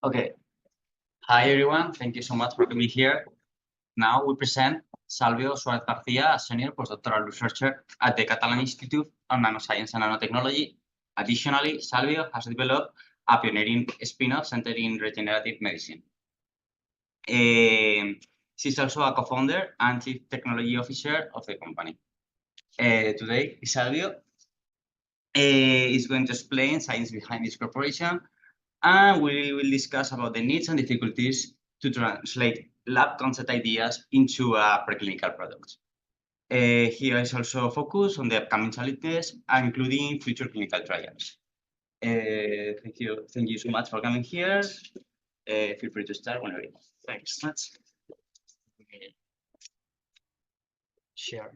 Okay. Hi, everyone. Thank you so much for coming here. Now we present Salvio Suarez Garcia, a senior postdoctoral researcher at the Catalan Institute on Nanoscience and Nanotechnology. Additionally, Salvio has developed a pioneering spin-off centered in regenerative medicine. She's also a co-founder and chief technology officer of the company. Today, Salvio is going to explain science behind this corporation, and we will discuss about the needs and difficulties to translate lab concept ideas into a preclinical product. Here is also focus on the upcoming challenges, including future clinical trials. Thank you so much for coming here. Feel free to start whenever you want. Thanks so much. Share.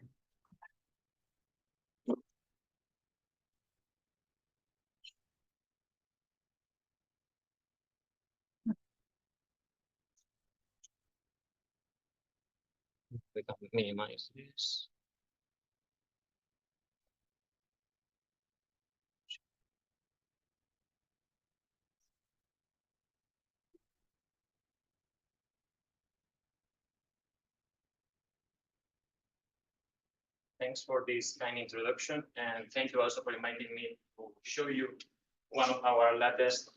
We can minimize this. Thanks for this kind introduction, and thank you also for inviting me to show you one of our latest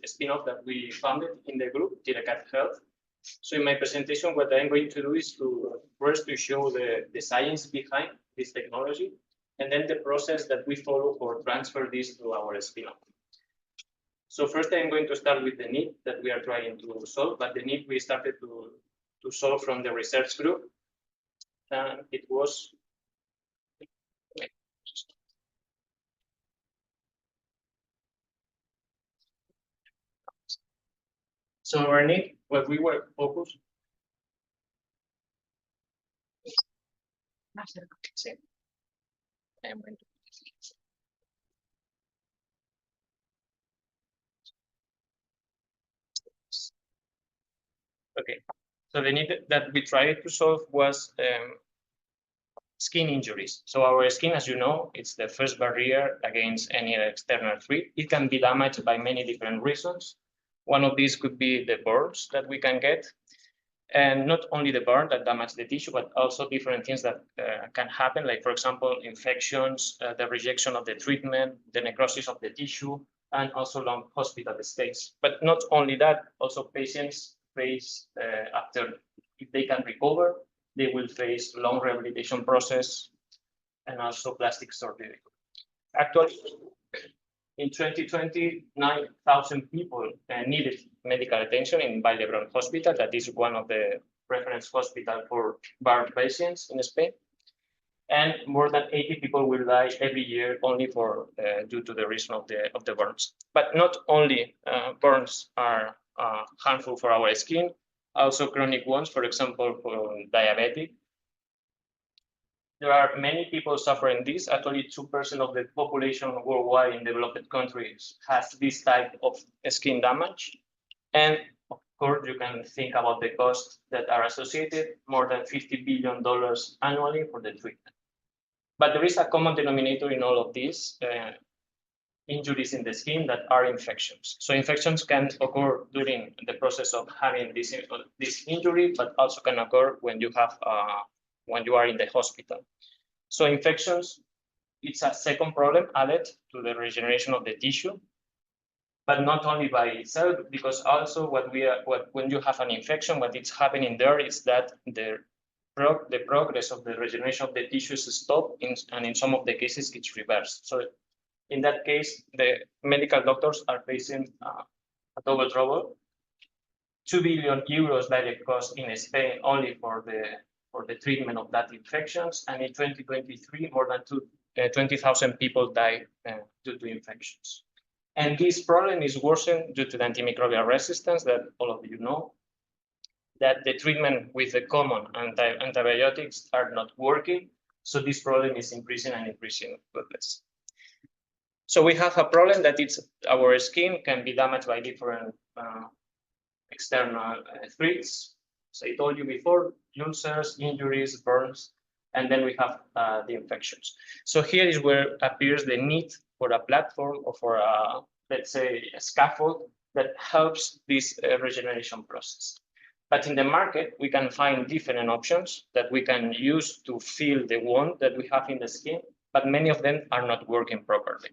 spin-off that we founded in the group, TIRECAT Health. So in my presentation, what I'm going to do is to first to show the science behind this technology, and then the process that we follow for transfer this to our spin-off. So first, I'm going to start with the need that we are trying to solve, but the need we started to solve from the research group, and it was. So our need, what we were focused. Okay, so the need that we tried to solve was skin injuries. So our skin, as you know, it's the first barrier against any external threat. It can be damaged by many different reasons. One of these could be the burns that we can get. And not only the burn that damage the tissue, but also different things that can happen, like, for example, infections, the rejection of the treatment, the necrosis of the tissue, and also long hospital stays. But not only that, also patients face, after, if they can recover, they will face long rehabilitation process and also plastic surgery. Actually, in 2020, 9,000 people needed medical attention in Vall-d'Hebron Hospital. That is one of the reference hospitals for burn patients in Spain. And more than 80 people will die every year only for due to the reason of the burns. But not only burns are harmful for our skin, also chronic ones, for example, for diabetic. There are many people suffering this. Actually, 2% of the population worldwide in developed countries has this type of skin damage. And of course, you can think about the costs that are associated, more than $50 billion annually for the treatment. But there is a common denominator in all of these injuries in the skin that are infections. So infections can occur during the process of having this injury, but also can occur when you have when you are in the hospital. So infections, it's a second problem added to the regeneration of the tissue, but not only by itself, because also when you have an infection, what is happening there is that the progress of the regeneration of the tissue is stopped, and in some of the cases it's reversed. So in that case, the medical doctors are facing a double trouble. 2 billion euros direct cost in Spain only for the treatment of that infections, and in 2023, more than 20,000 people died due to infections. And this problem is worsened due to the antimicrobial resistance that all of you know, that the treatment with the common antibiotics are not working. So this problem is increasing and increasing goodness. So we have a problem that our skin can be damaged by different external threats. So I told you before, ulcers, injuries, burns, and then we have the infections. So here is where appears the need for a platform or for a, let's say, a scaffold that helps this regeneration process. But in the market, we can find different options that we can use to fill the wound that we have in the skin, but many of them are not working properly.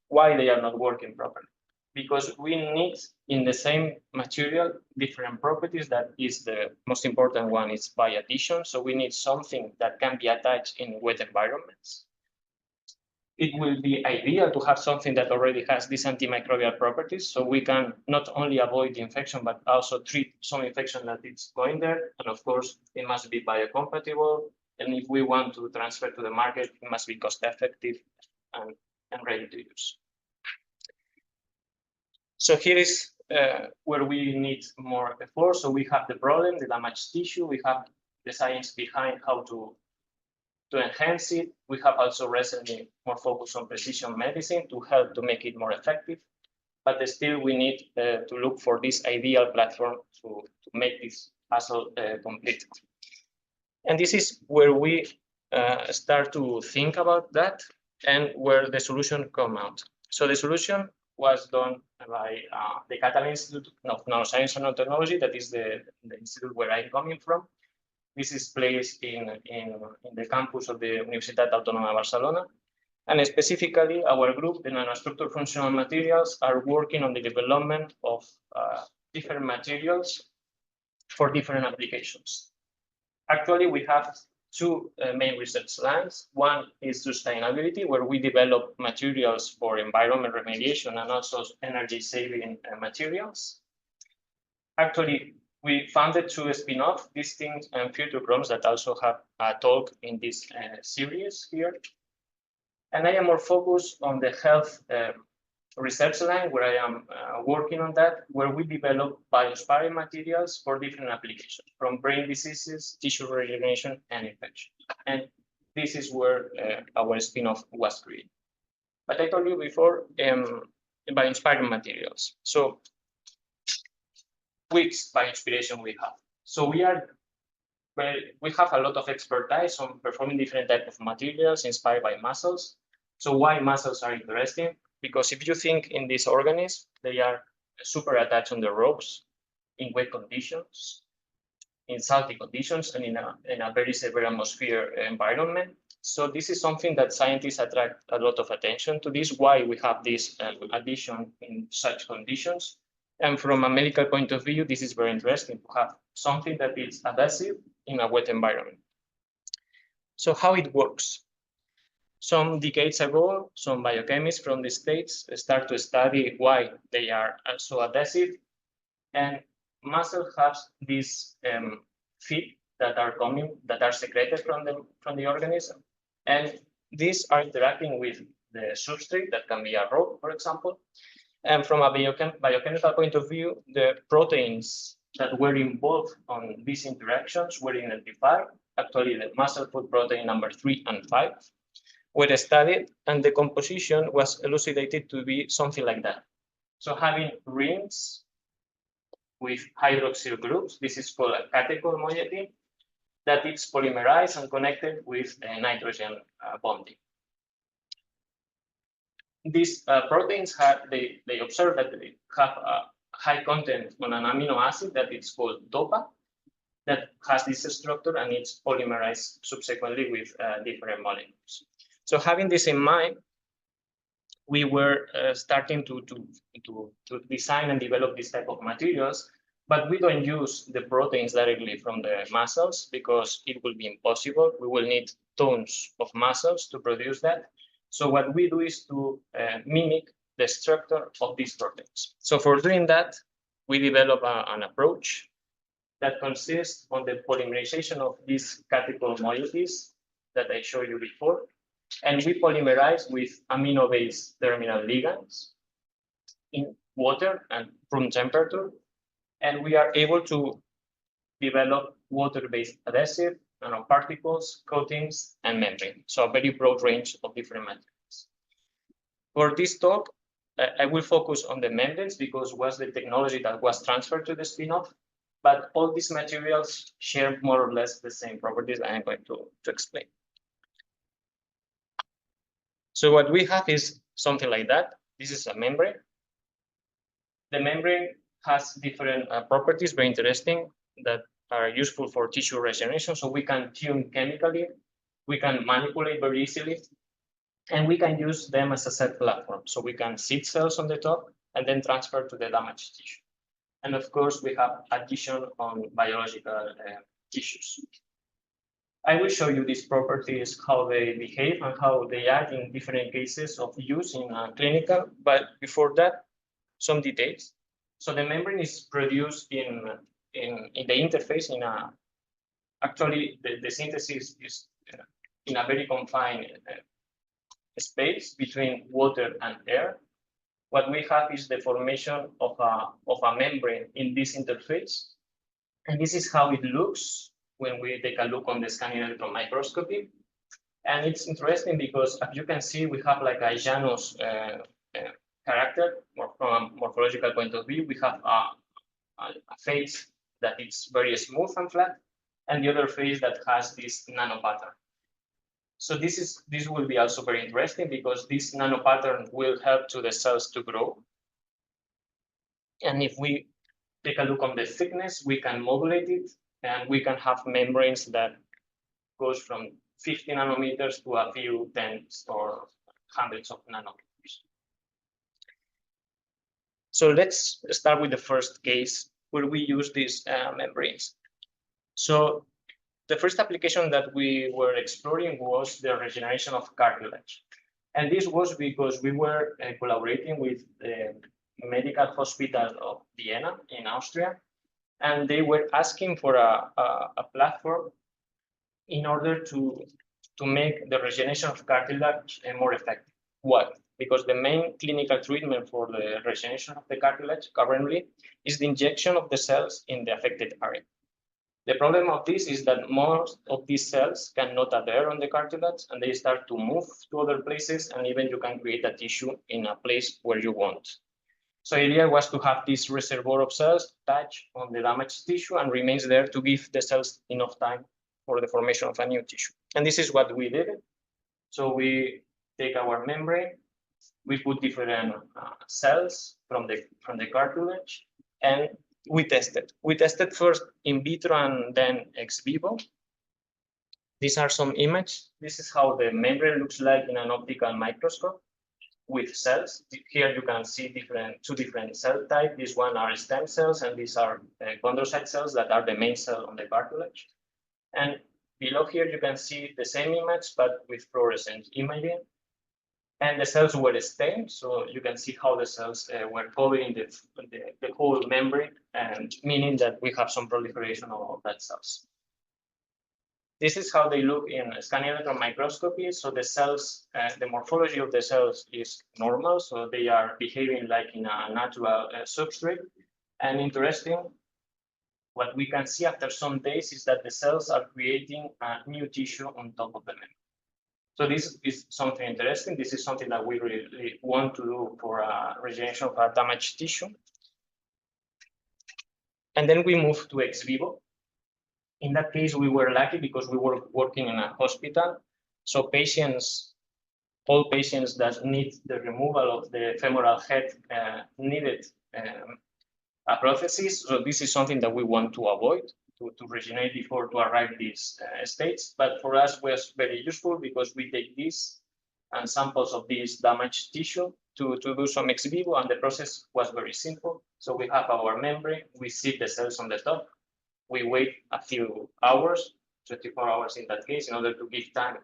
Why they are not working properly? Because we need in the same material different properties. That is the most important one, is by addition. So we need something that can be attached in wet environments. It will be ideal to have something that already has these antimicrobial properties, so we can not only avoid the infection, but also treat some infection that is going there. And of course, it must be biocompatible. And if we want to transfer to the market, it must be cost effective and ready to use. So here is where we need more effort. So we have the problem, the damaged tissue. We have the science behind how to enhance it. We have also recently more focus on precision medicine to help to make it more effective. But still, we need to look for this ideal platform to make this puzzle complete. And this is where we start to think about that and where the solution come out. So the solution was done by the Catalan Institute of Neuroscience and Nanotechnology. That is the institute where I'm coming from. This is placed in the campus of the Universitat Autònoma de Barcelona. And specifically, our group, the Nanostructure Functional Materials, are working on the development of different materials for different applications. Actually, we have two main research lines. One is sustainability, where we develop materials for environment remediation and also energy-saving materials. Actually, we funded two spin-off, Distinct and Future Chromes, that also have a talk in this series here. And I am more focused on the health research line, where I am working on that, where we develop bioinspired materials for different applications, from brain diseases, tissue regeneration, and infection. And this is where our spin-off was created. But I told you before, bioinspired materials. So which bioinspiration we have? So we have a lot of expertise on performing different types of materials inspired by muscles. So why muscles are interesting? Because if you think in these organisms, they are super attached on the ropes in wet conditions, in salty conditions, and in a very severe atmosphere environment. So this is something that scientists attract a lot of attention to. This why we have this addition in such conditions. And from a medical point of view, this is very interesting to have something that is adhesive in a wet environment. So how it works? Some decades ago, some biochemists from the States start to study why they are so adhesive. And muscle has these feet that are secreted from the organism. And these are interacting with the substrate that can be a rope, for example. And from a biochemical point of view, the proteins that were involved on these interactions were identified. Actually, the muscle food protein number 3 and 5 were studied, and the composition was elucidated to be something like that. So having rings with hydroxyl groups, this is called a catechol moiety, that it's polymerized and connected with nitrogen bonding. These proteins they observe that they have a high content on an amino acid that is called DOPA, that has this structure, and it's polymerized subsequently with different molecules. So having this in mind, we were starting to design and develop this type of materials, but we don't use the proteins directly from the muscles because it will be impossible. We will need tons of muscles to produce that. So what we do is to mimic the structure of these proteins. So for doing that, we develop an approach that consists on the polymerization of these catechol moieties that I showed you before. And we polymerize with amino-based terminal ligands in water and room temperature. And we are able to develop water-based adhesive, nanoparticles, coatings, and membrane. So a very broad range of different materials. For this talk, I will focus on the membranes because it was the technology that was transferred to the spin-off. But all these materials share more or less the same properties that I'm going to explain. So what we have is something like that. This is a membrane. The membrane has different properties, very interesting, that are useful for tissue regeneration. So we can tune chemically, we can manipulate very easily, and we can use them as a cell platform. So we can seed cells on the top and then transfer to the damaged tissue. And of course, we have addition on biological tissues. I will show you these properties, how they behave and how they act in different cases of use in clinical. But before that, some details. So the membrane is produced in the interface actually the synthesis is in a very confined space between water and air. What we have is the formation of a membrane in this interface. And this is how it looks when we take a look on the scanning electron microscopy. And it's interesting because, as you can see, we have like a Janus character. From a morphological point of view, we have a face that is very smooth and flat, and the other face that has this nano pattern. So this will be also very interesting because this nano pattern will help to the cells to grow. And if we take a look on the thickness, we can modulate it, and we can have membranes that goes from 50 nanometers to a few tens or hundreds of nanometers. So let's start with the first case where we use these membranes. So the first application that we were exploring was the regeneration of cartilage. And this was because we were collaborating with the medical hospital of Vienna in Austria, and they were asking for a platform in order to make the regeneration of cartilage more effective. Why? Because the main clinical treatment for the regeneration of the cartilage currently is the injection of the cells in the affected area. The problem of this is that most of these cells cannot adhere on the cartilage, and they start to move to other places, and even you can create a tissue in a place where you want. So the idea was to have this reservoir of cells touch on the damaged tissue and remains there to give the cells enough time for the formation of a new tissue. And this is what we did. So we take our membrane, we put different cells from the cartilage, and we tested. We tested first in vitro and then ex vivo. These are some images. This is how the membrane looks like in an optical microscope with cells. Here you can see two different cell types. These one are stem cells, and these are chondrocyte cells that are the main cell on the cartilage. And below here you can see the same image, but with fluorescent imaging. And the cells were stained, so you can see how the cells were covering the whole membrane, and meaning that we have some proliferation of that cells. This is how they look in scanning electron microscopy. So the cells, the morphology of the cells is normal, so they are behaving like in a natural substrate. And interesting, what we can see after some days is that the cells are creating a new tissue on top of the membrane. So this is something interesting. This is something that we really want to do for regeneration of damaged tissue. And then we move to ex vivo. In that case, we were lucky because we were working in a hospital. So all patients that need the removal of the femoral head needed a prosthesis. So this is something that we want to avoid, to regenerate before to arrive these states. But for us, was very useful because we take this and samples of this damaged tissue to do some ex vivo, and the process was very simple. So we have our membrane, we seed the cells on the top, we wait a few hours, 24 hours in that case, in order to give time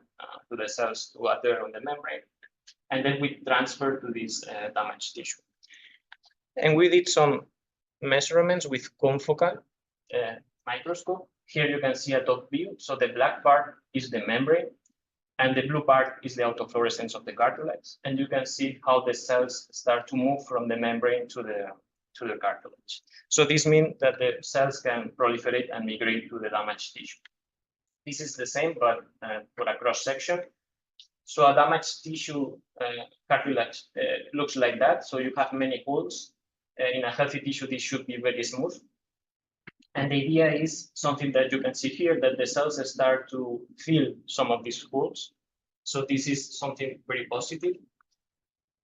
to the cells to adhere on the membrane, and then we transfer to this damaged tissue. And we did some measurements with confocal microscope. Here you can see a top view. So the black part is the membrane, and the blue part is the autofluorescence of the cartilage. And you can see how the cells start to move from the membrane to the cartilage. So this means that the cells can proliferate and migrate to the damaged tissue. This is the same, but for a cross section. So a damaged tissue cartilage looks like that. So you have many holes. In a healthy tissue, this should be very smooth. And the idea is something that you can see here, that the cells start to fill some of these holes. So this is something very positive.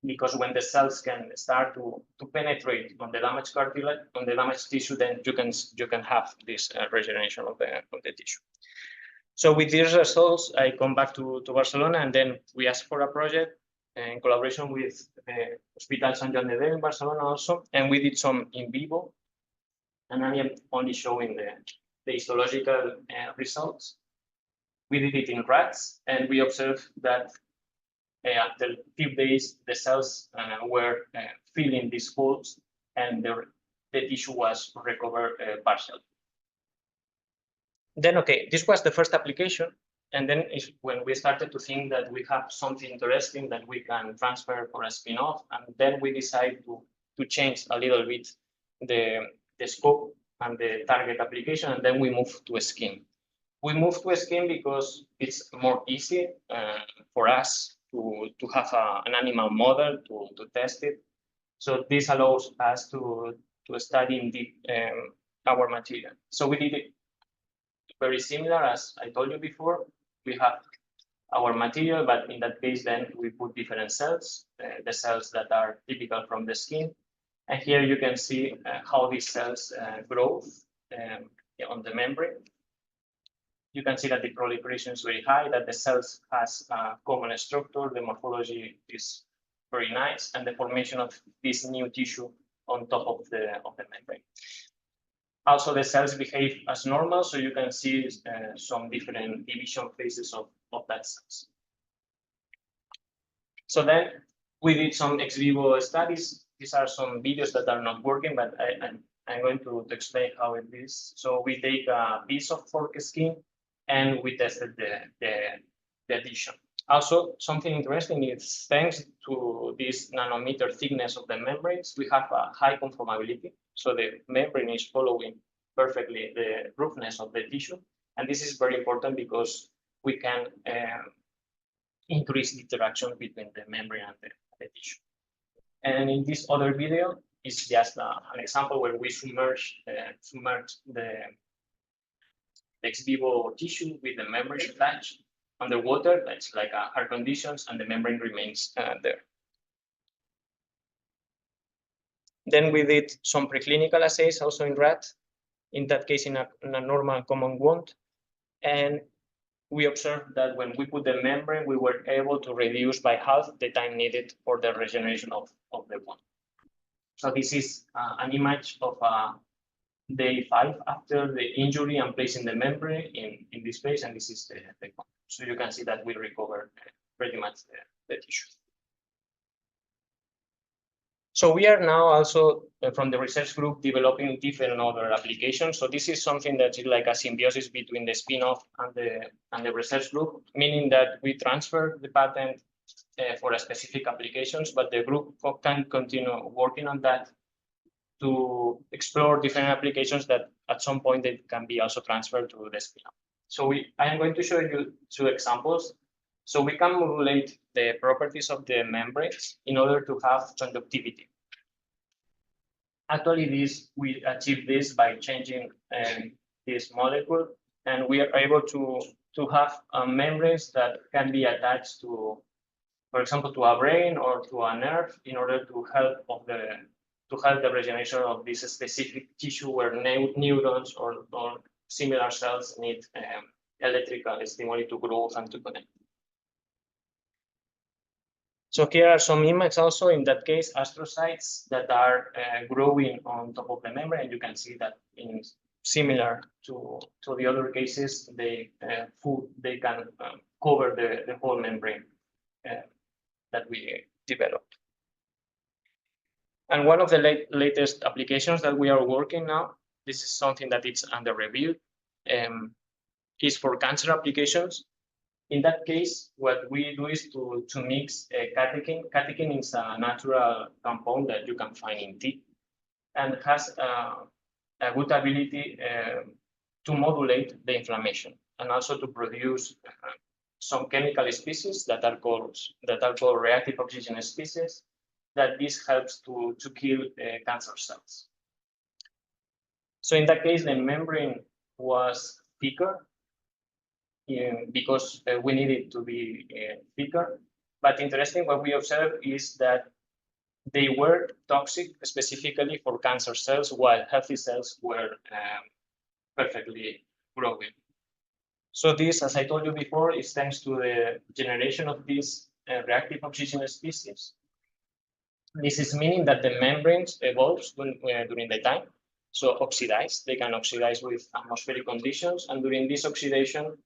because when the cells can start to penetrate on the damaged cartilage, on the damaged tissue, then you can have this regeneration of the tissue. So with these results, I come back to Barcelona, and then we asked for a project in collaboration with Hospital Sant Joan de Déu in Barcelona also, and we did some in vivo, and I am only showing the histological results. We did it in rats, and we observed that after a few days, the cells were filling these holes, and the tissue was recovered partially. Then, okay, this was the first application. And then is when we started to think that we have something interesting that we can transfer for a spin-off. And then we decided to change a little bit the scope and the target application. And then we moved to a skin. We moved to a skin because it's more easy for us to have an animal model to test it. So this allows us to study in deep our material. So we did it very similar as I told you before. We have our material, but in that case, then we put different cells, the cells that are typical from the skin. And here you can see how these cells grow on the membrane. You can see that the proliferation is very high, that the cells has a common structure, the morphology is very nice, and the formation of this new tissue on top of the membrane. Also, the cells behave as normal, so you can see some different division phases of that cells. So then we did some ex vivo studies. These are some videos that are not working, but I'm going to explain how it is. So we take a piece of pork skin and we tested the addition. Also, something interesting is thanks to this nanometer thickness of the membranes, we have a high conformability. So the membrane is following perfectly the roughness of the tissue. And this is very important because we can increase the interaction between the membrane and the tissue. And in this other video, it's just an example where we submerge the ex vivo tissue with the membrane attached underwater. That's like hard conditions, and the membrane remains there. Then we did some preclinical assays also in rat, in that case in a normal common wound. And we observed that when we put the membrane, we were able to reduce by half the time needed for the regeneration of the wound. So this is an image of day 5 after the injury and placing the membrane in this place, and this is the contact. So you can see that we recovered pretty much the tissue. So we are now also from the research group developing different other applications. So this is something that is like a symbiosis between the spin-off and the research group, meaning that we transfer the patent for a specific applications, but the group can continue working on that to explore different applications that at some point they can be also transferred to the spin-off. So I am going to show you 2 examples. So we can modulate the properties of the membranes in order to have conductivity. Actually, we achieve this by changing this molecule, and we are able to have membranes that can be attached to, for example, to a brain or to a nerve in order to help the regeneration of this specific tissue where neurons or similar cells need electrical stimuli to grow and to connect. So here are some images also, in that case, astrocytes that are growing on top of the membrane. You can see that in similar to the other cases, they can cover the whole membrane that we developed. And one of the latest applications that we are working now, this is something that it's under review, is for cancer applications. In that case, what we do is to mix catechin. Catechin is a natural compound that you can find in tea, and has a good ability to modulate the inflammation and also to produce some chemical species that are called reactive oxygen species. That this helps to kill cancer cells. So in that case, the membrane was thicker because we need it to be thicker. But interesting, what we observed is that they were toxic specifically for cancer cells, while healthy cells were perfectly growing. So this, as I told you before, is thanks to the generation of these reactive oxygen species. This is meaning that the membranes evolves during the time. So oxidize, they can oxidize with atmospheric conditions. And during this oxidation,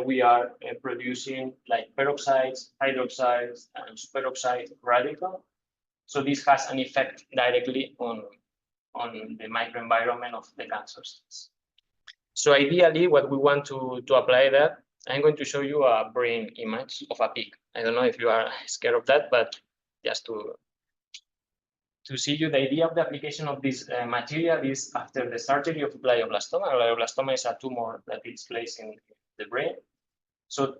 we are producing like peroxides, hydroxides, and superoxide radical. So this has an effect directly on the microenvironment of the cancer cells. So ideally, what we want to apply that, I'm going to show you a brain image of a pig. I don't know if you are scared of that, but just to see you the idea of the application of this material is after the surgery of glioblastoma. Glioblastoma is a tumor that is placed in the brain. So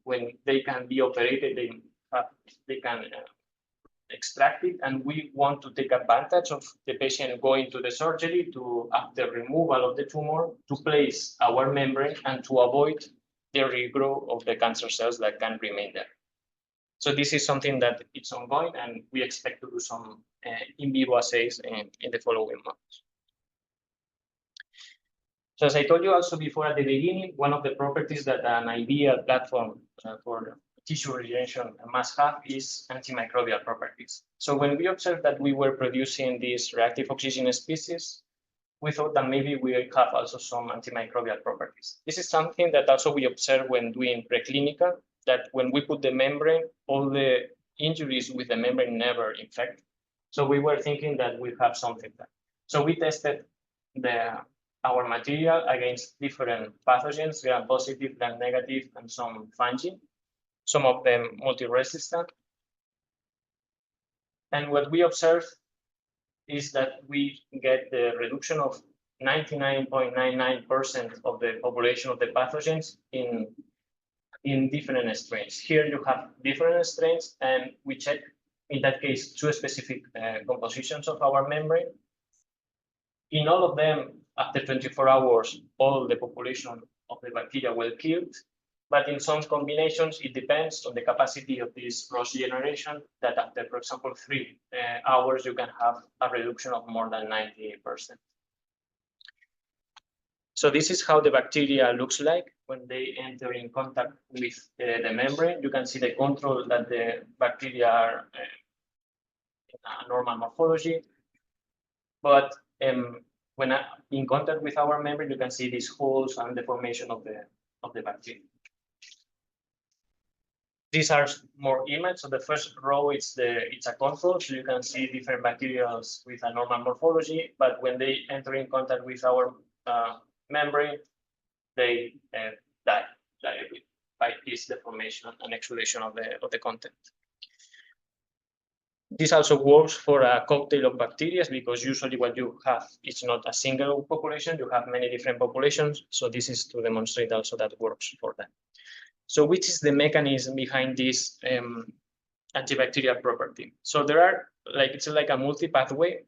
when they can be operated, they can extract it, and we want to take advantage of the patient going to the surgery to, after removal of the tumor, to place our membrane and to avoid the regrowth of the cancer cells that can remain there. So this is something that it's ongoing, and we expect to do some in vivo assays in the following months. So as I told you also before at the beginning, one of the properties that an ideal platform for tissue regeneration must have is antimicrobial properties. So when we observed that we were producing these reactive oxygen species, we thought that maybe we have also some antimicrobial properties. This is something that also we observe when doing preclinical, that when we put the membrane, all the injuries with the membrane never infect. So we were thinking that we have something there. So we tested our material against different pathogens, gram-positive, gram-negative, and some fungi, some of them multi-resistant. And what we observed is that we get the reduction of 99.99% of the population of the pathogens in different strains. Here you have different strains, and we check, in that case, two specific compositions of our membrane. In all of them, after 24 hours, all the population of the bacteria were killed. But in some combinations, it depends on the capacity of this cross generation, that after, for example, 3 hours, you can have a reduction of more than 98%. So this is how the bacteria looks like when they enter in contact with the membrane. You can see the control that the bacteria are in a normal morphology. But when in contact with our membrane, you can see these holes and the formation of the bacteria. These are more images. So the first row it's a control, so you can see different bacteria with a normal morphology. But when they enter in contact with our membrane, they die directly by this deformation and exudation of the content. This also works for a cocktail of bacteria, because usually what you have is not a single population, you have many different populations. So this is to demonstrate also that works for them. So which is the mechanism behind this antibacterial property? So there are, it's like a multi-pathway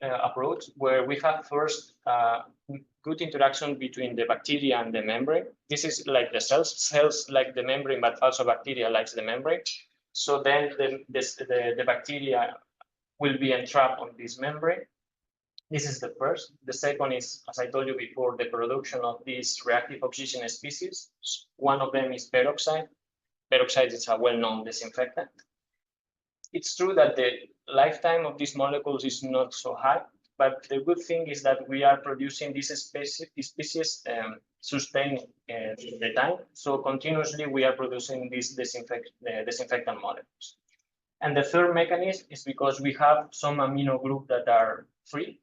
approach, where we have first good interaction between the bacteria and the membrane. This is like the cells like the membrane, but also bacteria likes the membrane. So then the bacteria will be entrapped on this membrane. This is the first. The second is, as I told you before, the production of these reactive oxygen species. One of them is peroxide. Peroxide is a well-known disinfectant. It's true that the lifetime of these molecules is not so high, but the good thing is that we are producing these species sustained the time. So continuously we are producing these disinfectant molecules. And the third mechanism is because we have some amino groups that are free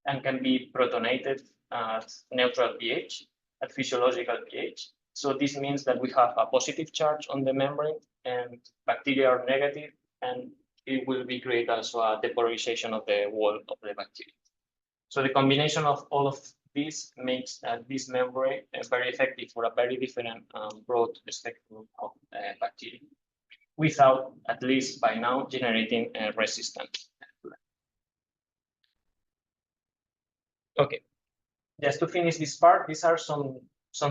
and can be protonated at neutral pH, at physiological pH. So this means that we have a positive charge on the membrane and bacteria are negative, and it will be create also a depolarization of the wall of the bacteria. So the combination of all of this makes this membrane very effective for a very different broad spectrum of bacteria, without, at least by now, generating resistance. Okay, just to finish this part, these are some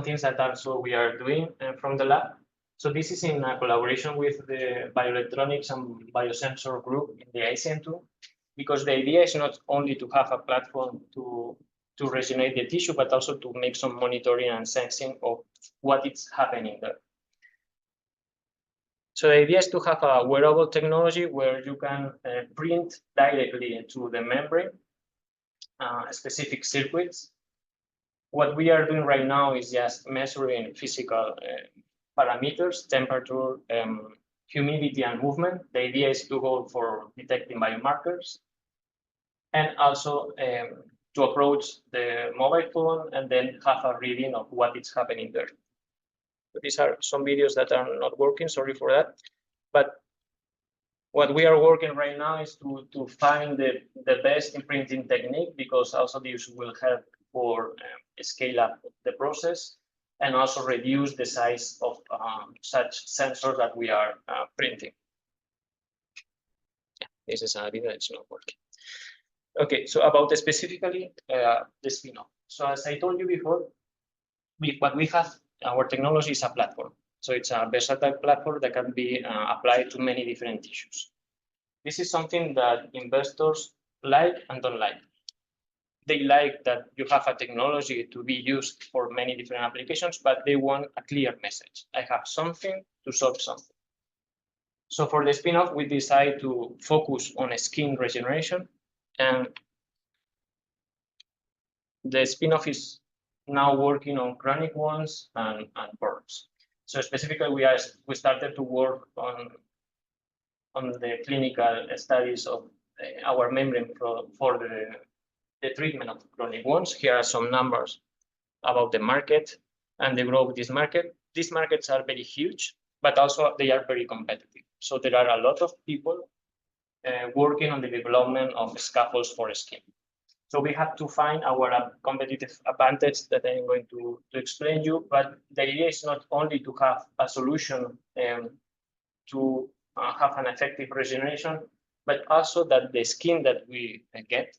things that also we are doing from the lab. So this is in a collaboration with the bioelectronics and biosensor group in the ICN2, because the idea is not only to have a platform to resonate the tissue, but also to make some monitoring and sensing of what is happening there. So the idea is to have a wearable technology where you can print directly into the membrane specific circuits. What we are doing right now is just measuring physical parameters, temperature, humidity, and movement. The idea is to go for detecting biomarkers and also to approach the mobile phone and then have a reading of what is happening there. So these are some videos that are not working, sorry for that. But what we are working right now is to find the best imprinting technique, because also this will help for scale up the process and also reduce the size of such sensors that we are printing. Yeah, this is a video that's not working. Okay, so about specifically the spin-off. So as I told you before, what we have, our technology is a platform. So it's a versatile platform that can be applied to many different tissues. This is something that investors like and don't like. They like that you have a technology to be used for many different applications, but they want a clear message. I have something to solve something. So for the spin-off, we decide to focus on skin regeneration, and the spin-off is now working on chronic wounds and burns. So specifically, we started to work on the clinical studies of our membrane for the treatment of chronic wounds. Here are some numbers about the market and the growth of this market. These markets are very huge, but also they are very competitive. So there are a lot of people working on the development of scaffolds for skin. So we have to find our competitive advantage that I'm going to explain you, but the idea is not only to have a solution to have an effective regeneration, but also that the skin that we get,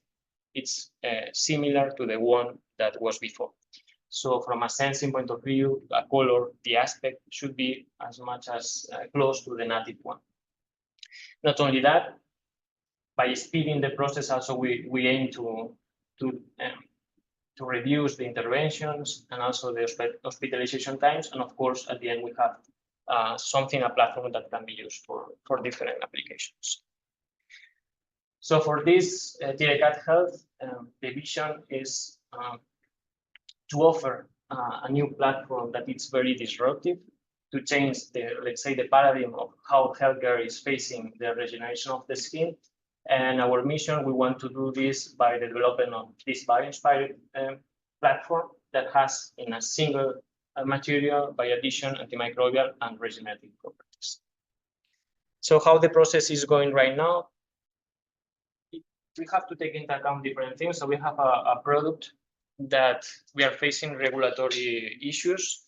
it's similar to the one that was before. So from a sensing point of view, a color, the aspect should be as much as close to the native one. Not only that, by speeding the process, also we aim to reduce the interventions and also the hospitalization times. And of course, at the end, we have a platform that can be used for different applications. So for this TIRECAT Health, the vision is to offer a new platform that is very disruptive, to change let's say, the paradigm of how healthcare is facing the regeneration of the skin. And our mission, we want to do this by the development of this bio-inspired platform that has in a single material, by addition, antimicrobial and regenerative properties. So how the process is going right now, we have to take into account different things. So we have a product that we are facing regulatory issues.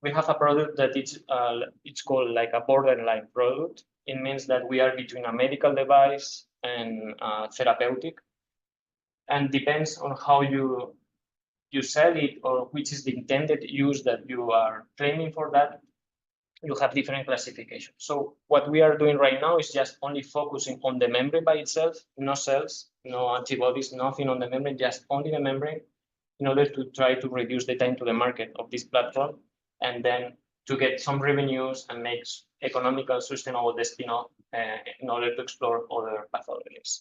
We have a product that it's called like a borderline product. It means that we are between a medical device and therapeutic, and depends on how you sell it or which is the intended use that you are claiming for that. You have different classifications. So what we are doing right now is just only focusing on the membrane by itself, no cells, no antibodies, nothing on the membrane, just only the membrane, in order to try to reduce the time to the market of this platform, and then to get some revenues and make economical, sustainable the spin-off in order to explore other pathologies.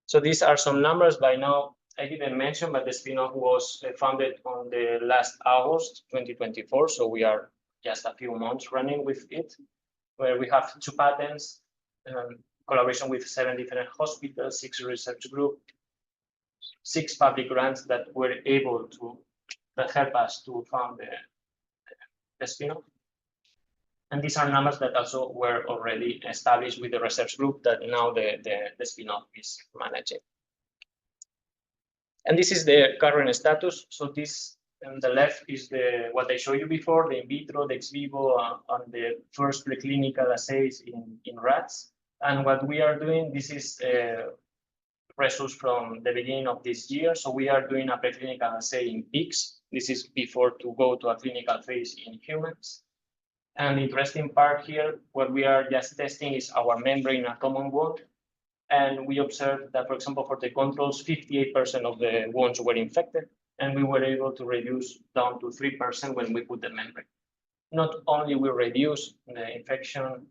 So these are some numbers. By now, I didn't mention, but the spin-off was founded on the last August 2024. So we are just a few months running with it, where we have 2 patents, collaboration with 7 different hospitals, 6 research groups, 6 public grants that were able to help us to found the spin-off. And these are numbers that also were already established with the research group that now the spin-off is managing. And this is the current status. So this on the left is what I showed you before, the in vitro, the ex vivo, on the first preclinical assays in rats. And what we are doing, this is results from the beginning of this year. So we are doing a preclinical assay in pigs. This is before to go to a clinical phase in humans. And the interesting part here, what we are just testing is our membrane, a common wound. And we observed that, for example, for the controls, 58% of the wounds were infected, and we were able to reduce down to 3% when we put the membrane. Not only we reduce the infection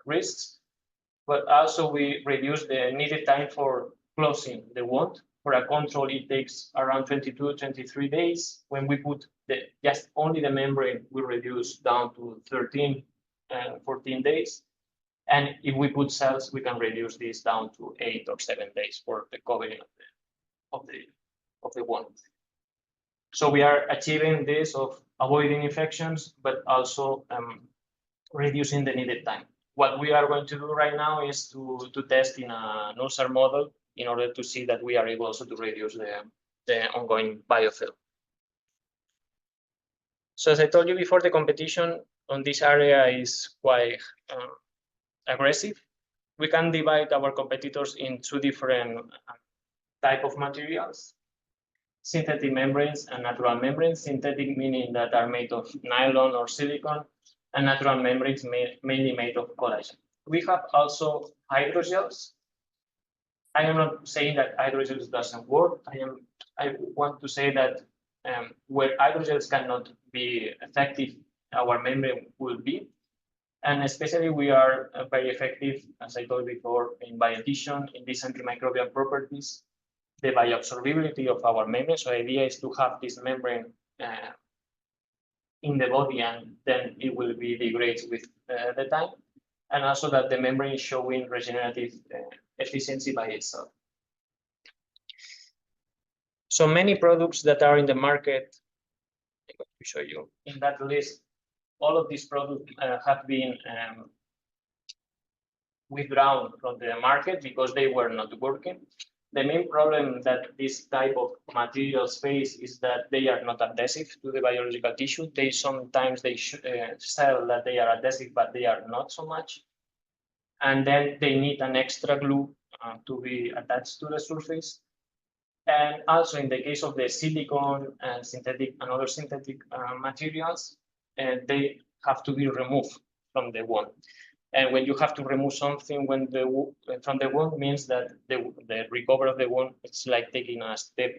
risks, but also we reduce the needed time for closing the wound. For a control, it takes around 22, 23 days. When we put just only the membrane, we reduce down to 13 and 14 days. And if we put cells, we can reduce this down to 8 or 7 days for the covering of the wound. So we are achieving this of avoiding infections, but also reducing the needed time. What we are going to do right now is to test in an ulcer model in order to see that we are able also to reduce the ongoing biofilm. So as I told you before, the competition on this area is quite aggressive. We can divide our competitors in two different type of materials: synthetic membranes and natural membranes. Synthetic meaning that are made of nylon or silicone, and natural membranes mainly made of collagen. We have also hydrogels. I am not saying that hydrogels doesn't work. I want to say that where hydrogels cannot be effective, our membrane will be. And especially we are very effective, as I told before, in bioadhesion, in these antimicrobial properties, the bioabsorbability of our membrane. So the idea is to have this membrane in the body, and then it will be degraded with the time. And also that the membrane is showing regenerative efficiency by itself. So many products that are in the market, I'm going to show you in that list. All of these products have been withdrawn from the market because they were not working. The main problem that this type of materials face is that they are not adhesive to the biological tissue. They sometimes sell that they are adhesive, but they are not so much. And then they need an extra glue to be attached to the surface. And also in the case of the silicone and synthetic and other synthetic materials, they have to be removed from the wound. And when you have to remove something from the wound, means that the recovery of the wound, it's like taking a step.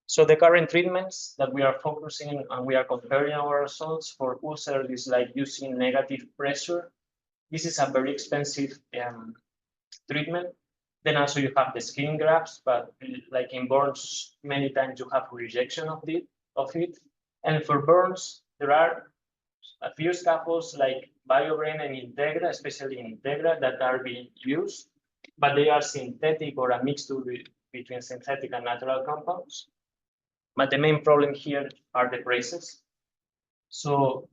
So the current treatments that we are focusing and we are comparing our results for ulcer is like using negative pressure. This is a very expensive treatment. Then also you have the skin grafts, but like in burns, many times you have rejection of it. And for burns, there are a few scaffolds like BioBrain and Integra, especially Integra, that are being used, but they are synthetic or a mixture between synthetic and natural compounds. But the main problem here are the prices. So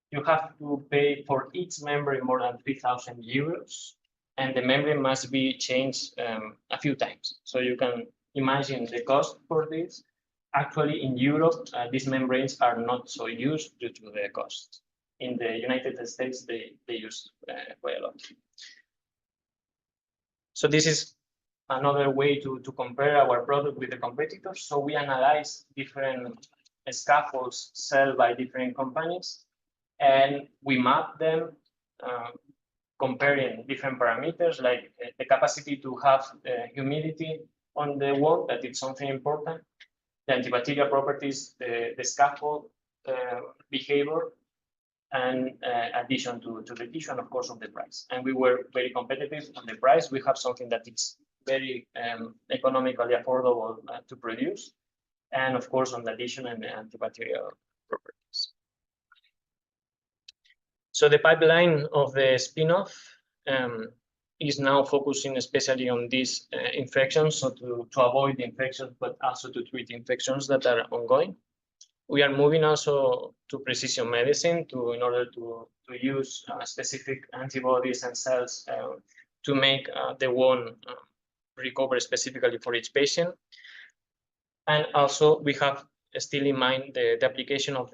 you have to pay for each membrane more than 3,000 euros, and the membrane must be changed a few times. So you can imagine the cost for this. Actually, in Europe, these membranes are not so used due to the cost. In the United States, they use quite a lot. So this is another way to compare our product with the competitors. So we analyze different scaffolds sold by different companies, and we map them, comparing different parameters like the capacity to have humidity on the wound, that it's something important, the antibacterial properties, the scaffold behavior, and addition to the tissue, and of course of the price. And we were very competitive on the price. We have something that is very economically affordable to produce, and of course on the addition and the antibacterial properties. So the pipeline of the spin-off is now focusing especially on these infections, so to avoid the infections, but also to treat infections that are ongoing. We are moving also to precision medicine in order to use specific antibodies and cells to make the wound recover specifically for each patient. And also we have still in mind the application of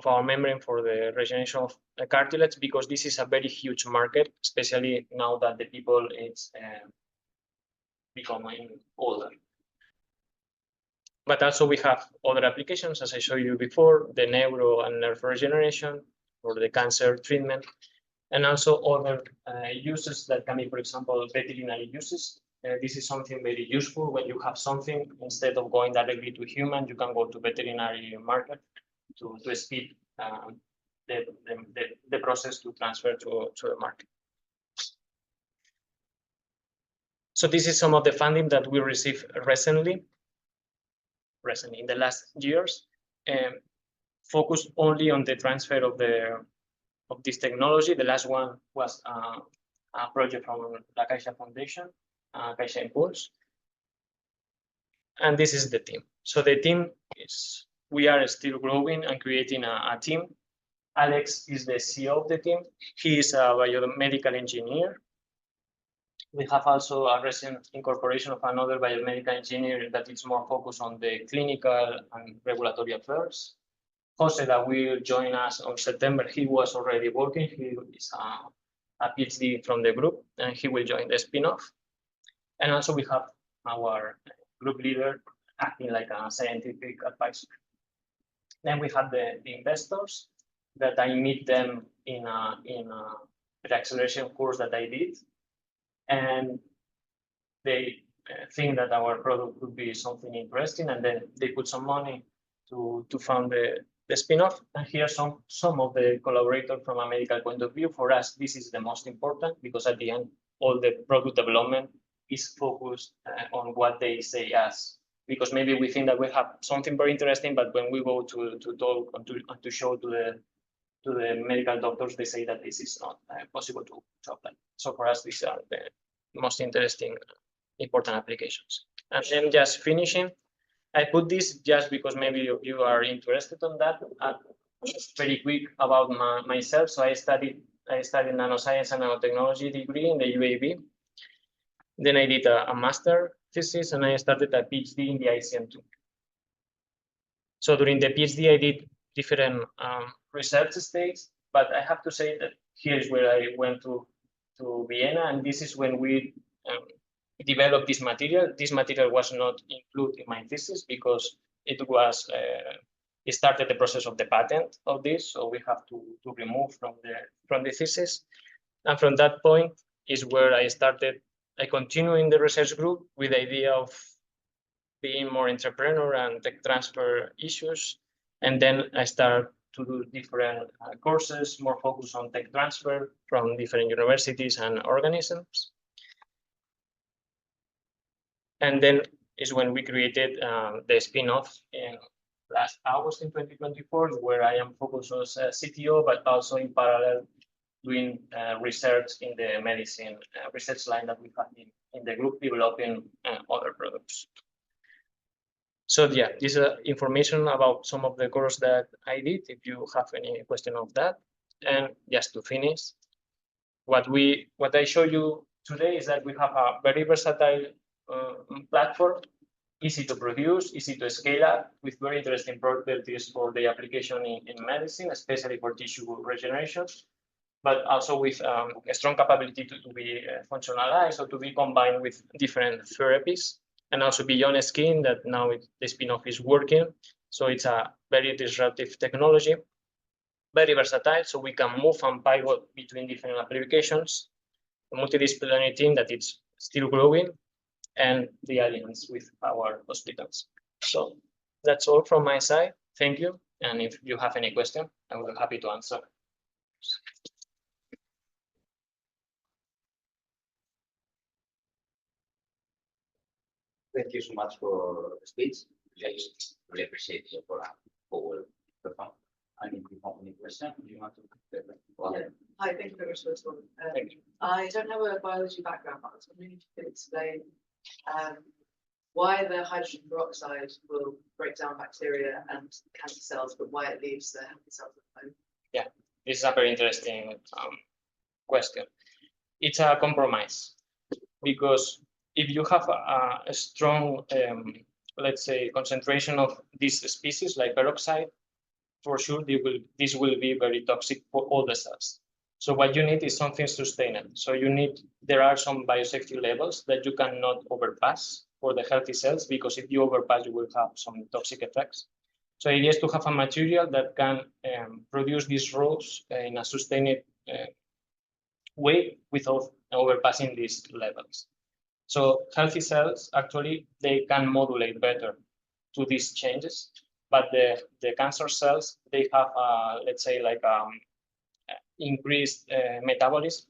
our membrane for the regeneration of the cartilage, because this is a very huge market, especially now that the people is becoming older. But also we have other applications, as I showed you before, the neuro and nerve regeneration or the cancer treatment, and also other uses that can be, for example, veterinary uses. This is something very useful when you have something, instead of going directly to human, you can go to veterinary market to speed the process to transfer to the market. So this is some of the funding that we received recently in the last years, focused only on the transfer of this technology. The last one was a project from La Caixa Foundation, Caixa Impulse. And this is the team. So the team is, we are still growing and creating a team. Alex is the CEO of the team. He is a biomedical engineer. We have also a recent incorporation of another biomedical engineer that is more focused on the clinical and regulatory affairs. Jose, that will join us on September, he was already working. He is a PhD from the group, and he will join the spin-off. And also we have our group leader acting like a scientific advisor. Then we have the investors that I meet them in the acceleration course that I did. And they think that our product could be something interesting, and then they put some money to fund the spin-off. And here are some of the collaborators from a medical point of view. For us, this is the most important, because at the end, all the product development is focused on what they say us. Because maybe we think that we have something very interesting, but when we go to talk and to show to the medical doctors, they say that this is not possible to apply. So for us, these are the most interesting, important applications. And then just finishing, I put this just because maybe you are interested on that. Very quick about myself. So I studied nanoscience and nanotechnology degree in the UAB. Then I did a master thesis, and I started a PhD in the ICM2. So during the PhD, I did different research stages, but I have to say that here is where I went to Vienna, and this is when we developed this material. This material was not included in my thesis because it started the process of the patent of this, so we have to remove from the thesis. And from that point is where I continue in the research group with the idea of being more entrepreneur and tech transfer issues. And then I start to do different courses, more focused on tech transfer from different universities and organisms. And then is when we created the spin-off in last August in 2024, where I am focused as a CTO, but also in parallel doing research in the medicine research line that we have in the group, developing other products. So yeah, this is information about some of the course that I did, if you have any question of that. And just to finish, what I show you today is that we have a very versatile platform, easy to produce, easy to scale up, with very interesting properties for the application in medicine, especially for tissue regeneration, but also with a strong capability to be functionalized or to be combined with different therapies. And also beyond skin, that now the spin-off is working. So it's a very disruptive technology, very versatile, so we can move and pivot between different applications, a multidisciplinary team that it's still growing, and the alliance with our hospitals. So that's all from my side. Thank you. And if you have any question, I will be happy to answer. Thank you so much for the speech. Really appreciate it for our performance. And if you have any question, you want to go ahead. Hi, thank you very much for this one. Thank you. I don't have a biology background, but I was wondering if you could explain why the hydrogen peroxide will break down bacteria and cancer cells, but why it leaves the healthy cells at home. Yeah, this is a very interesting question. It's a compromise, because if you have a strong, let's say, concentration of this species like peroxide, for sure this will be very toxic for all the cells. So what you need is something sustainable. So there are some biosafety levels that you cannot overpass. for the healthy cells, because if you overpass, you will have some toxic effects. So the idea is to have a material that can produce these rows in a sustained way without overpassing these levels. So healthy cells, actually, they can modulate better to these changes, but the cancer cells, they have, let's say, like increased metabolism,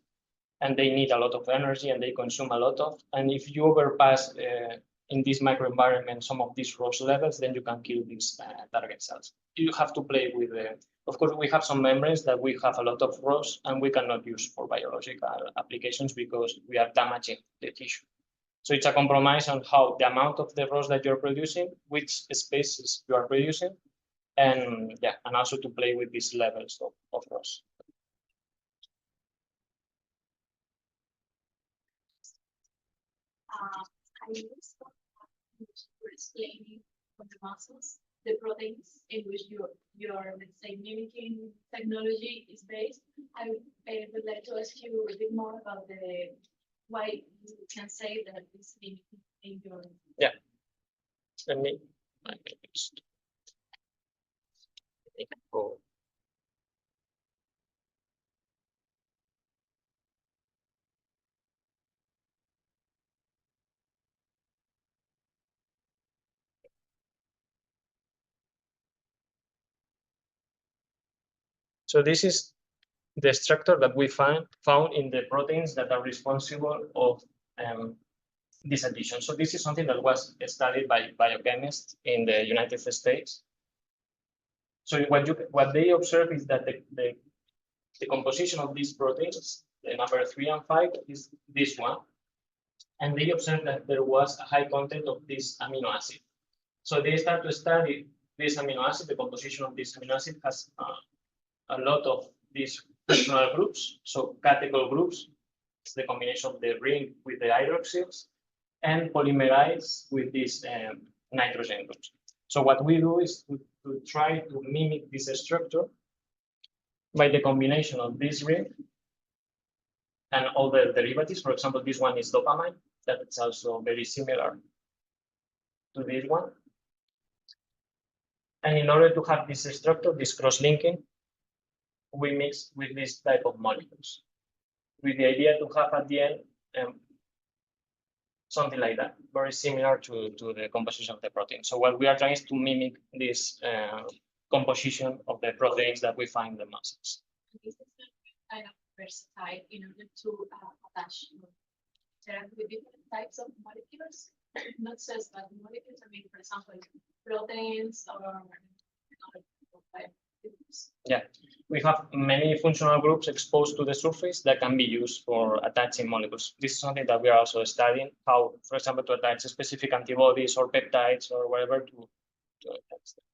and they need a lot of energy and they consume a lot of, and if you overpass in this microenvironment some of these ROS levels, then you can kill these target cells. You have to play with of course, we have some membranes that we have a lot of ROS and we cannot use for biological applications because we are damaging the tissue. So it's a compromise on how the amount of the ROS that you're producing, which species you are producing, and yeah, and also to play with these levels of ROS. I was explaining from the muscles, the proteins in which your let's say mimicking technology is based. I would like to ask you a bit more about why you can say that this mimicking in your Let me go. So this is the structure that we found in the proteins that are responsible of this addition. So this is something that was studied by biochemists in the United States. So what they observe is that the composition of these proteins, the number 3 and 5, is this one. And they observed that there was a high content of this amino acid. So they start to study this amino acid. The composition of this amino acid has a lot of these functional groups, so catechol groups. It's the combination of the ring with the hydroxyls, and polymerize with these nitrogen groups. So what we do is to try to mimic this structure by the combination of this ring and all the derivatives. For example, this one is dopamine, that is also very similar to this one. And in order to have this structure, this cross-linking, we mix with this type of molecules, with the idea to have at the end something like that, very similar to the composition of the protein. So what we are trying is to mimic this composition of the proteins that we find in the muscles. This is kind of versatile in order to attach with different types of molecules, not just that molecules. I mean, for example, proteins or yeah, we have many functional groups exposed to the surface that can be used for attaching molecules. This is something that we are also studying, how, for example, to attach specific antibodies or peptides or whatever to attach them.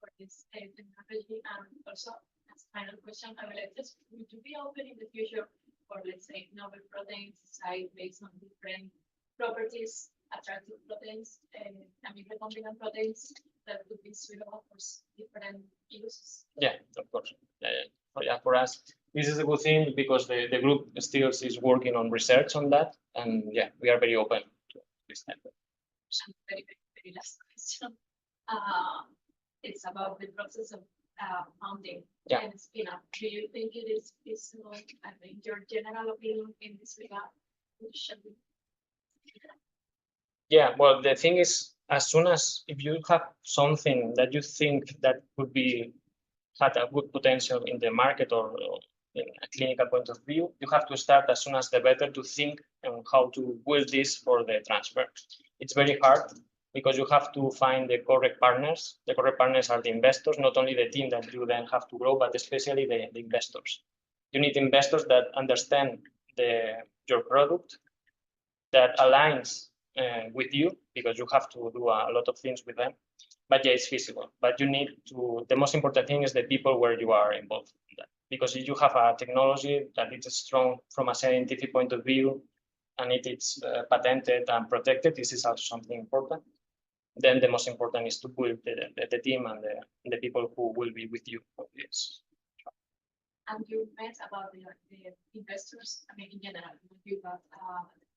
For this technology, and also as a final question, I would like to ask, would you be open in the future for, let's say, novel proteins decided based on different properties, attractive proteins, and recombinant proteins that would be suitable for different uses? Yeah, of course. Yeah, for us, this is a good thing because the group still is working on research on that, and yeah, we are very open to this type of. And very last question. It's about the process of founding and spin-off. Do you think it is feasible? I mean, your general opinion in this regard, Yeah, well, the thing is, as soon as if you have something that you think that could be had a good potential in the market or in a clinical point of view, you have to start as soon as the better to think on how to build this for the transfer. It's very hard because you have to find the correct partners. The correct partners are the investors, not only the team that you then have to grow, but especially the investors. You need investors that understand your product, that aligns with you, because you have to do a lot of things with them. But yeah, it's feasible. But you need to, the most important thing is the people where you are involved in that. Because if you have a technology that is strong from a scientific point of view, and it is patented and protected, this is also something important. Then the most important is to build the team and the people who will be with you on this. And you meant about the investors, I mean, in general, you got,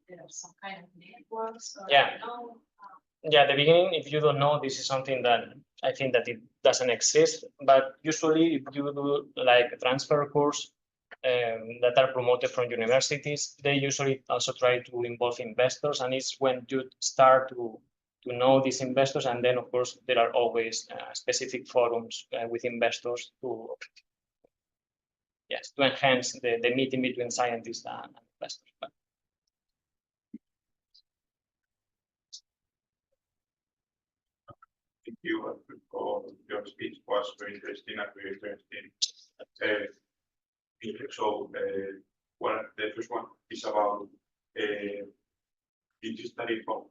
there are some kind of networks or Yeah. no? Yeah, at the beginning, if you don't know, this is something that I think that it doesn't exist. But usually, if you do like a transfer course that are promoted from universities, they usually also try to involve investors, and it's when you start to know these investors, and then of course there are always specific forums with investors to enhance the meeting between scientists and investors. But Thank you for your speech, was very interesting and very interesting. So, the first one is about did you study from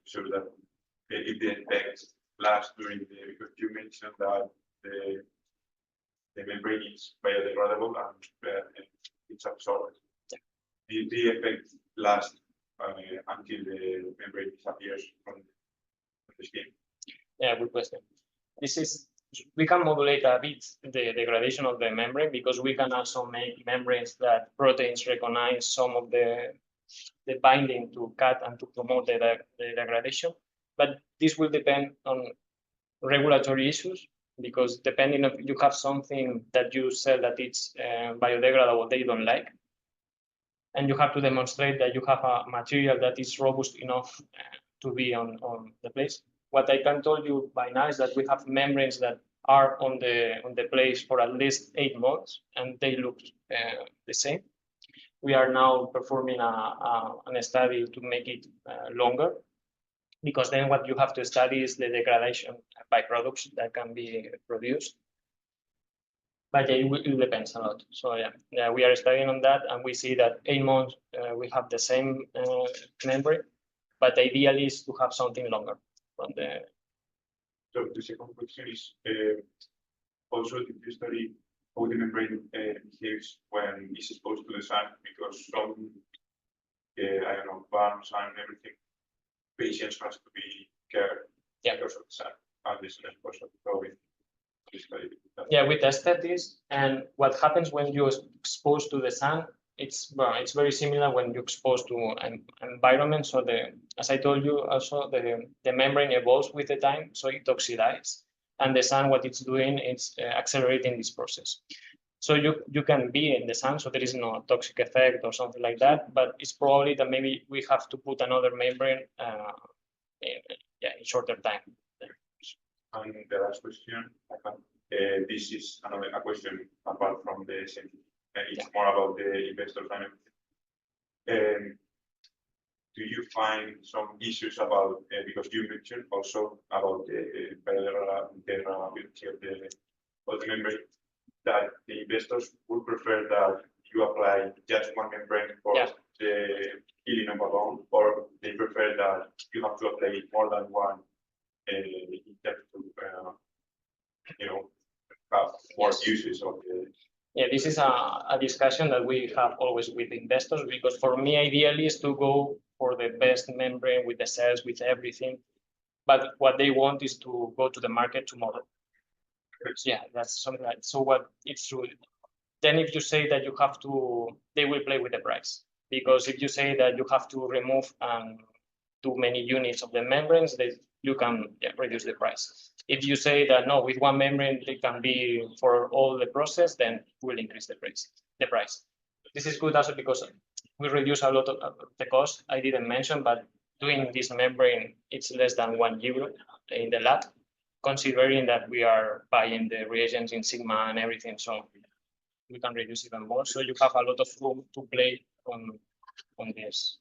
so that if the effects last during the, because you mentioned that the membrane is biodegradable and it's absorbed. Yeah. Did the effect last until the membrane disappears from the skin? yeah, good question. We can modulate a bit the degradation of the membrane, because we can also make membranes that proteins recognize some of the binding to cut and to promote the degradation. But this will depend on regulatory issues, because depending if you have something that you sell that it's biodegradable, they don't like. And you have to demonstrate that you have a material that is robust enough to be on the place. What I can tell you by now is that we have membranes that are on the place for at least 8 months, and they look the same. We are now performing a study to make it longer, because then what you have to study is the degradation byproducts that can be produced. But yeah, it depends a lot. So yeah, we are studying on that, and we see that 8 months we have the same membrane, but ideally is to have something longer from the. So the second question is also did you study how the membrane behaves when it's exposed to the sun? Because some, I don't know, burns and everything, patients has to be cared because of the sun and this is exposure to COVID. Yeah, we tested this, and what happens when you're exposed to the sun, it's very similar when you're exposed to an environment. So as I told you, also the membrane evolves with the time, so it oxidizes, and the sun, what it's doing, it's accelerating this process. So you can be in the sun, so there is no toxic effect or something like that, but it's probably that maybe we have to put another membrane in shorter time. And the last question, this is another question apart from the same. It's more about the investors and everything. Do you find some issues about because you mentioned also about the biodegradability of the membrane, that the investors would prefer that you apply just one membrane for the healing of a bone, or they prefer that you have to apply more than one in terms to have more uses of the. Yeah, this is a discussion that we have always with investors, because for me, ideally is to go for the best membrane with the cells, with everything. But what they want is to go to the market tomorrow. Yeah, that's something like, so what it's true. Then if you say that you have to, they will play with the price, because if you say that you have to remove too many units of the membranes, you can reduce the price. If you say that no, with one membrane it can be for all the process, then we'll increase the price. This is good also because we reduce a lot of the cost. I didn't mention, but doing this membrane, it's less than €1 in the lab, considering that we are buying the reagents in Sigma and everything, so we can reduce even more. So you have a lot of room to play on this.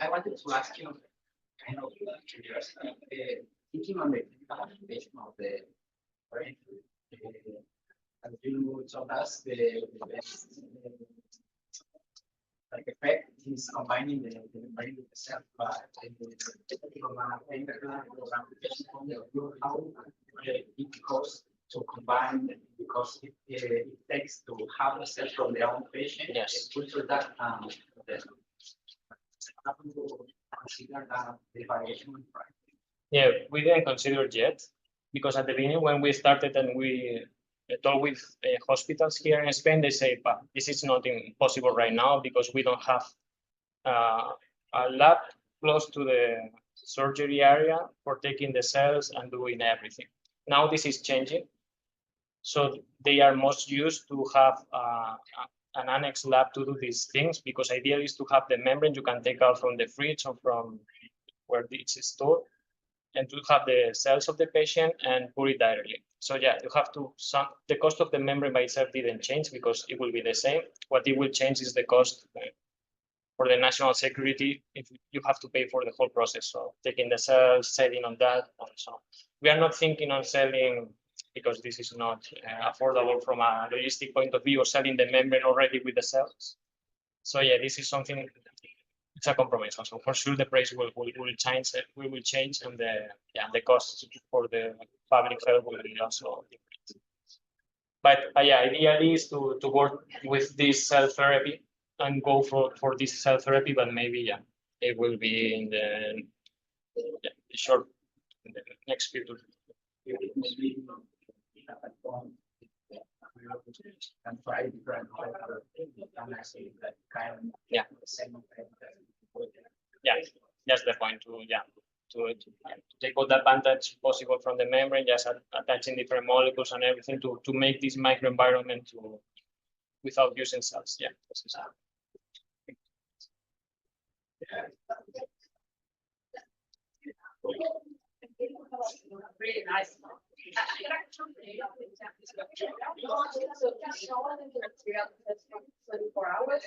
I wanted to ask you, kind of curious, thinking on the application of the brain, as you told us, the best effect is combining the brain with the cell, but from an application point of view, how it goes to combine, because it takes to have a cell from their own patient. Yes. So that happen to consider the variation in price. Yeah, we didn't consider it yet because at the beginning when we started and we talked with hospitals here in Spain, they say, but this is not possible right now because we don't have a lab close to the surgery area for taking the cells and doing everything. Now this is changing. So they are most used to have an annex lab to do these things because ideally is to have the membrane you can take out from the fridge or from where it's stored and to have the cells of the patient and put it directly. So yeah, you have to the cost of the membrane by itself didn't change because it will be the same. What it will change is the cost for the national security if you have to pay for the whole process. So taking the cells, selling on that, and so on. We are not thinking on selling because this is not affordable from a logistic point of view or selling the membrane already with the cells. So yeah, this is something, it's a compromise also. For sure the price will change, and the costs for the public health will be also different. But yeah, ideally is to work with this cell therapy and go for this cell therapy, but maybe yeah, it will be in the short, in the next few Maybe at that point, and try different and I say that kind of Yeah. the same effect that Yeah, that's the point to take all the advantage possible from the membrane, just attaching different molecules and everything to make this microenvironment without using cells. Yeah, this is Really nice. So 24 hours,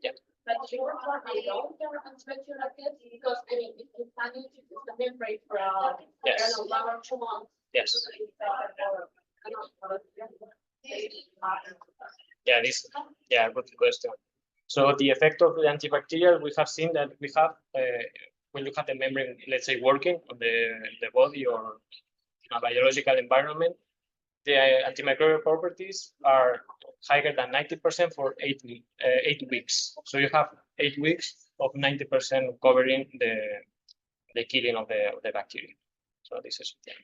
Yeah. but you work on a long-term inspection like this because I mean, if you planning to use the membrane for Yes. I don't know, 1 or 2 months. Yes. Yeah, good question. So the effect of the antibacterial, we have seen that we have when you have the membrane, let's say, working on the body or in a biological environment, the antimicrobial properties are higher than 90% for 8 weeks. So you have 8 weeks of 90% covering the killing of the bacteria. So this is, yeah.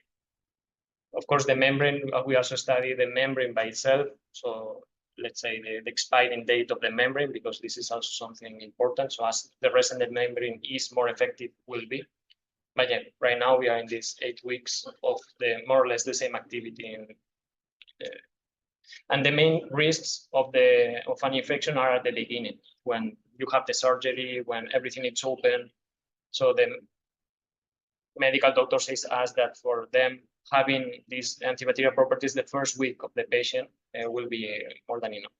Of course, the membrane, we also study the membrane by itself. So let's say the expiring date of the membrane, because this is also something important. So as the resident membrane is more effective, will be. But yeah, right now we are in these 8 weeks of the more or less the same activity. And the main risks of an infection are at the beginning, when you have the surgery, when everything is open. So the medical doctor says us that for them, having these antibacterial properties the first week of the patient will be more than enough.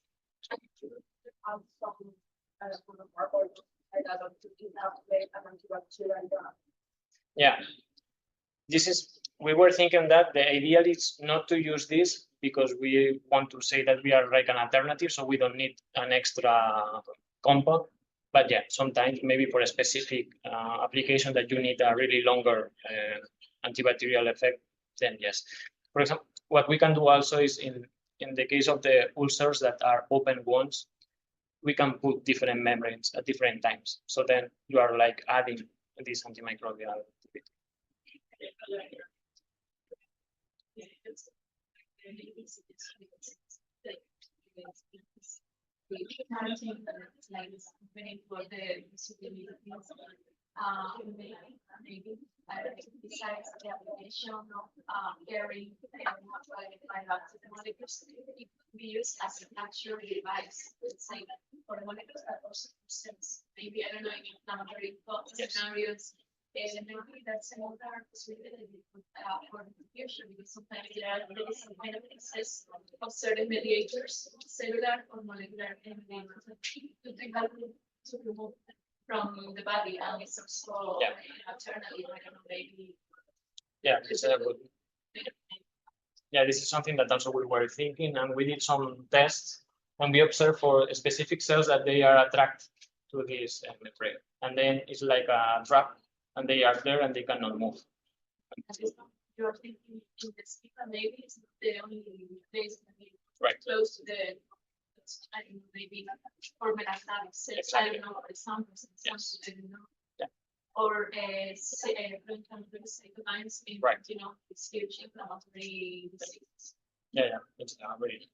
Yeah, we were thinking that the ideal is not to use this because we want to say that we are like an alternative, so we don't need an extra compound. But yeah, sometimes maybe for a specific application that you need a really longer antibacterial effect, then yes. For example, what we can do also is in the case of the ulcers that are open wounds, we can put different membranes at different times. So then you are like adding this antimicrobial activity. Maybe besides the application of carrying molecules, it can be used as a capture device, let's say, for molecules that also sense. Maybe I don't know in laboratory scenarios. And maybe that's another possibility for the future, because sometimes there is some kind of excess of certain mediators, cellular or molecular mediators, to help to remove from the body, and it's also alternative. I don't know, maybe. Yeah, it's a good. Yeah, this is something that also we were thinking, and we did some tests, and we observed for specific cells that they are attracted to this membrane, and then it's like a trap. And they are there and they cannot move. You're thinking in the skin, maybe it's the only place right close to the, I don't know, maybe for metastatic cells. I don't know, for example, yes. I don't know. Yeah. or cytokines in, Right. this huge inflammatory disease. Yeah, it's very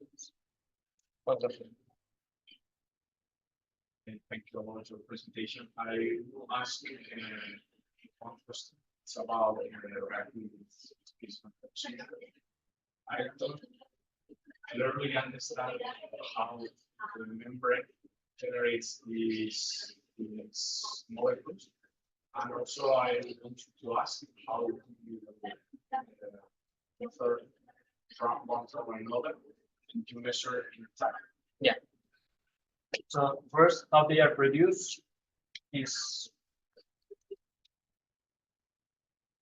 wonderful. Thank you about your presentation. I will ask one question. It's about reacting with this conception. I don't clearly understand how the membrane generates these molecules. And also I want to ask how do you differ from one from another and to measure in time. So first, how they are produced is,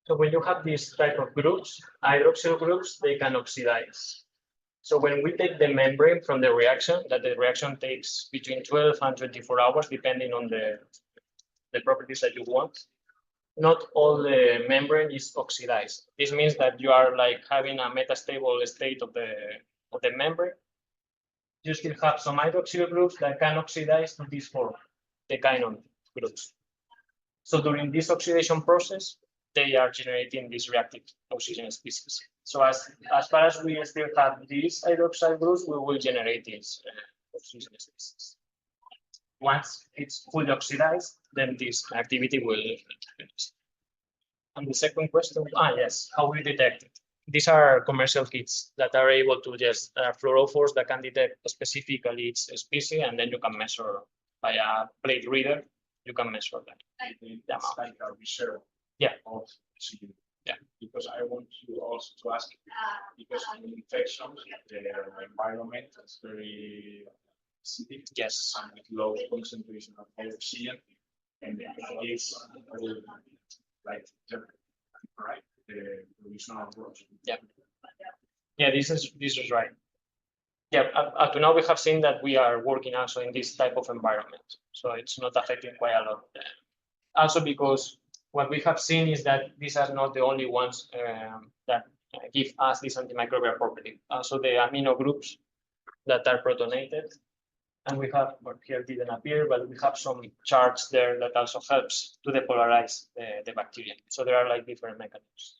so when you have this type of groups, hydroxyl groups, they can oxidize. So when we take the membrane from the reaction, that the reaction takes between 12 and 24 hours, depending on the properties that you want, not all the membrane is oxidized. This means that you are like having a metastable state of the membrane. You still have some hydroxyl groups that can oxidize to this form, the cation groups. So during this oxidation process, they are generating these reactive oxygen species. So as far as we still have these hydroxyl groups, we will generate these oxygen species. Once it's fully oxidized, then this activity will finish. And the second question, yes, how we detect it? These are commercial kits that are able to just fluorophores that can detect specifically its species, and then you can measure by a plate reader. You can measure that. It's like a reserve. Yeah. Of oxygen. Yeah. Because I want to also to ask, because in infections, the environment is very acidic. Yes. And with low concentration of oxygen, and it's like right, the production of drugs. Yeah, this is right. Yeah, up to now we have seen that we are working also in this type of environment, so it's not affecting quite a lot. Also because what we have seen is that these are not the only ones that give us this antimicrobial property. Also the amino groups that are protonated, and we have, but here didn't appear, but we have some charts there that also helps to depolarize the bacteria. So there are like different mechanisms.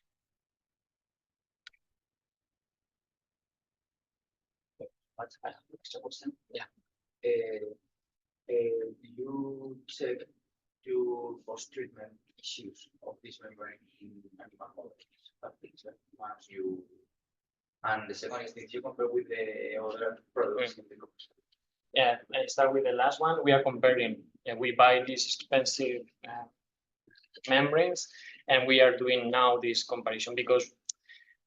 Yeah. You check your post-treatment issues of this membrane in animal models. Once you, and the second is, did you compare with the other products in the group? Yeah, I start with the last one. We are comparing, we buy these expensive membranes, and we are doing now this comparison because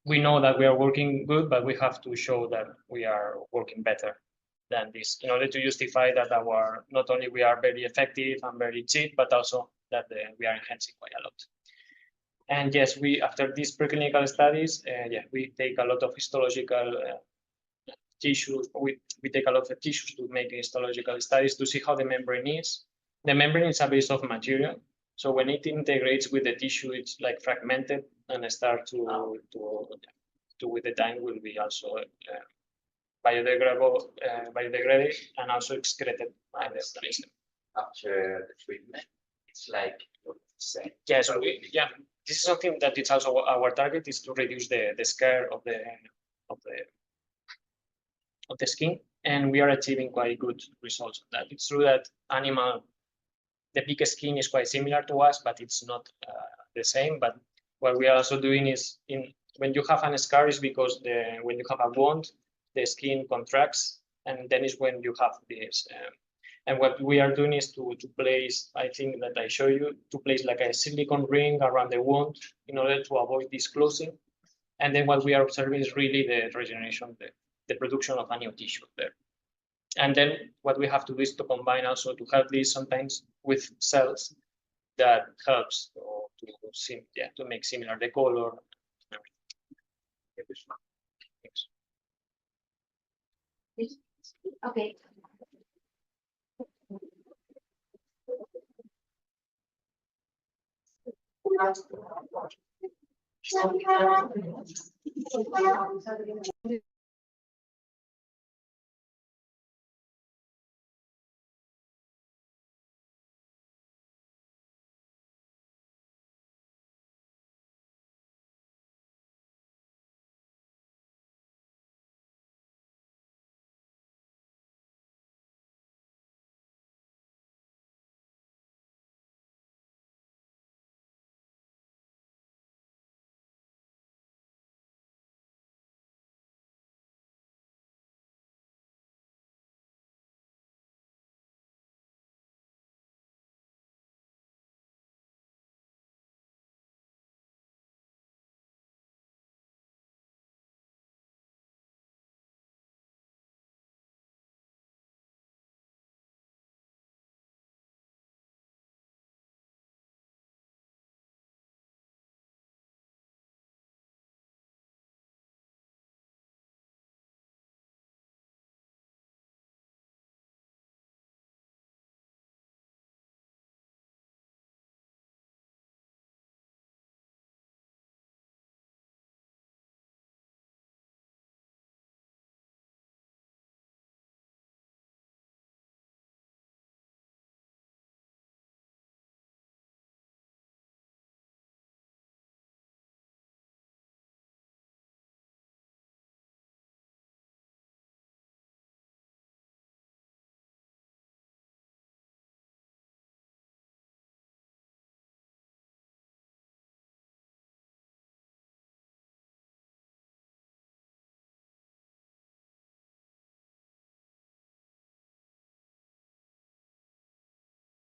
we know that we are working good, but we have to show that we are working better than this in order to justify that our, not only we are very effective and very cheap, but also that we are enhancing quite a lot. And yes, we, after these preclinical studies, we take a lot of histological tissues. We take a lot of tissues to make histological studies to see how the membrane is. The membrane is a base of material, so when it integrates with the tissue, it's like fragmented and start to with the time will be also biodegraded and also excreted by the organism. After the treatment, it's like Yeah, so this is something that it's also our target is to reduce the scare of the skin, and we are achieving quite good results of that. It's true that the big skin is quite similar to us, but it's not the same. But what we are also doing is when you have a scar is because when you have a wound, the skin contracts, and then is when you have this. And what we are doing is to place, I think that I show you, to place like a silicone ring around the wound in order to avoid this closing. And then what we are observing is really the regeneration, the production of a new tissue there. And then what we have to do is to combine also to help this sometimes with cells that helps to make similar the color. Okay.